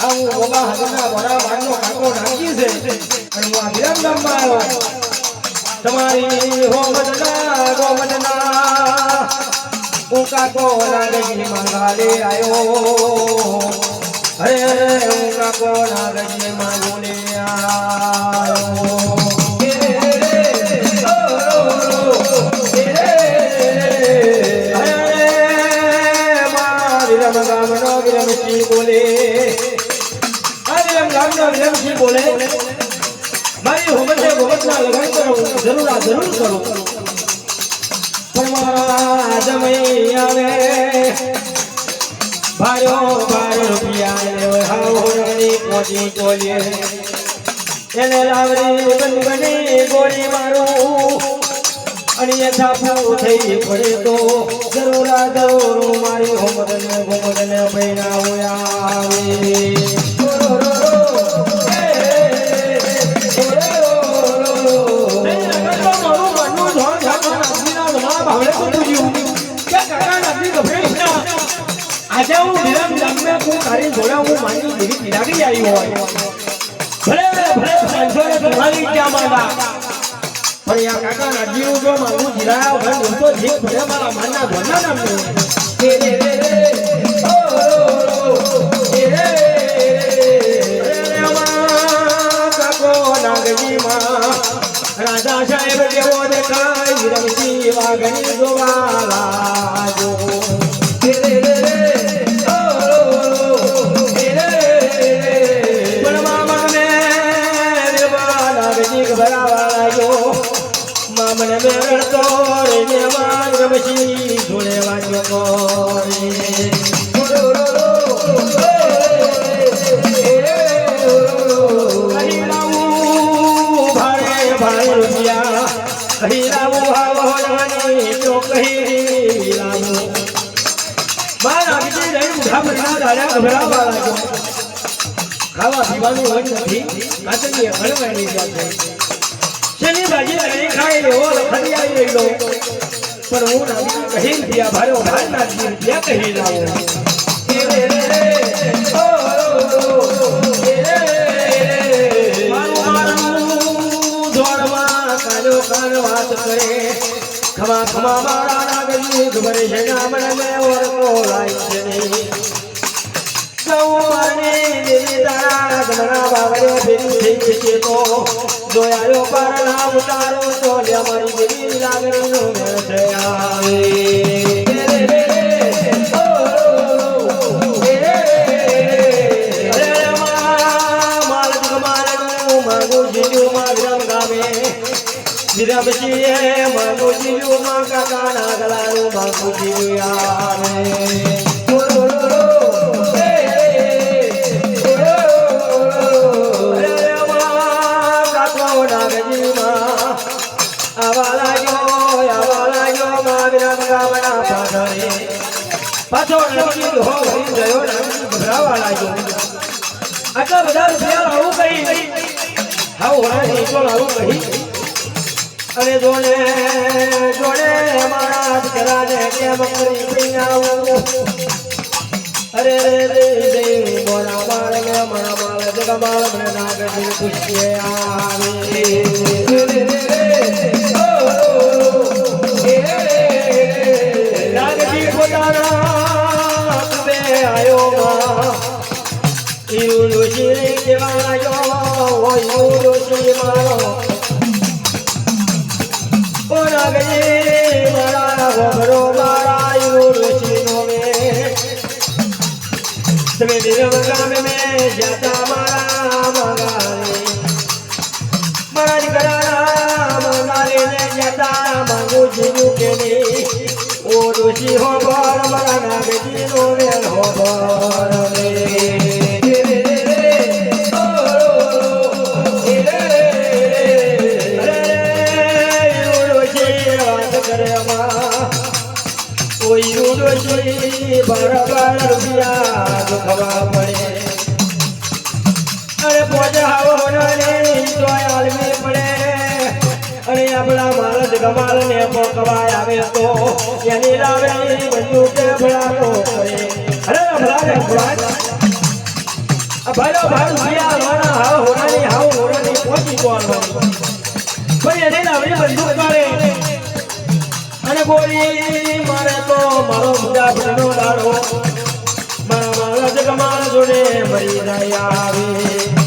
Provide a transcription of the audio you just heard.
હું ગોબા હદના ભરા બારનો કાકો નાખી છે અને હું આ વિરામ ગામમાં આવ્યો તમારી હોમદના ગોમદના હું કાકો નાગજી મંગાલે આવ્યો અરે હું કાકો નાગજી માંગોલે આવ્યો बोले विरमसिंह बोले मारी होमत से भगत ना लगाई करो जरूर करो तुम्हारा जमई आवे भारो रुपया ले हाओ रनी कोटी बोलिए એને લાવરી બની ગોળી મારું અને યથાપૂ થઈ પડે તો જરૂર મારી હોમદને બૈના આવે આજે હું વિરામ ગામમાં હું તારી જોડે હું માની દેવી તિરાગી આવી હોય ભલે સંસોરે તમારી ક્યાં માંગા પણ યા કાકા નાજીઓ જો માંગુ જીરાયા ભલે હું તો જીવ ભલે મારા માના ભરના નામનું કાકો નાગજીમાં રાજા સાહેબ જેવો દેખાય વિરમસિંહ વાઘની જોવાલા જો મને મેળ તોરે ને માર રમશી જોડે વાજો કરે ભારે રૂપિયા કહી લાવું હાવો રાની તો કહી લાવું મારા વિજય રહી મુઠા ભરના દાડા ગભરાવા લાગ્યો ખાવા પીવાનું હોય નથી કાચની હળવાની જાય શેની બાજી લઈ ખાઈ લેવો લખડી આવી રહ્યો પણ હું ના કહી દિયા ભારો ભાર ના દિયા કહી લાવો કાનો વાત કરે ખમા ખમા મારા નાગજી ઘરે છે નામન મે ઓર કોલાઈ છે નહીં ગૌવાને દેવી તારા ગમના બાવરે ફેરી થઈ છે તો જોયાયો પારણા ઉતારો તો લે મારી દેવી લાગણીનો મેળ છે આવે વિરમસિંહે માંગુ જીવ્યું માં કાકા નાગલાનું માંગુ જીવ્યું કાકો નાગજીમાં આવા લાગ્યો માં વિરમ ગામના પાદરે પાછો નક્કી હો ભરી ગયો નાગજી ગભરાવા લાગ્યો આટલા બધા રૂપિયા આવું કહી હાવ હોરાની તો આવું કહી અરે જોડે મારા કરાને કેમ કરી પીનાવું અરે રે મોરા માળ મે મારા માળ જગમાળ મને નાગજી ખુશીએ આવે નાગજી પોતાના કબે આયો માં ઈરુ શિરે કેવાયો ઈરુ શિરે મારો નાગજી મારા ગોબરો મારા યુરોશીનો મે તમે વિરમ ગામે મે જાતા મારા મંગારે મારા દીકરાના મંગારે ને જાતા માંગુ જીવું કે નહીં ઓ ડોશી હો બોલ મારા નાગજીનો મેળ હો બોલ રે બરાબર રૂપિયા ખવા પડે અરે પોજા ને તો આલમી પડે અને આપણા માલજ ગમાલ ને પોકવાય આવે તો એની લાવે બધું કે ભળાતો પડે અરે રે ભગવાન આ ભાઈઓ ભાઈ ભૈયા વાના હાવ હોરાની પહોંચી ગયો પણ એને લાવડી બંદૂક મારે અને ગોળી મારે તો મારો મુજા ભરનો દાડો મારા જગમાર જોડે મરી જાય આવે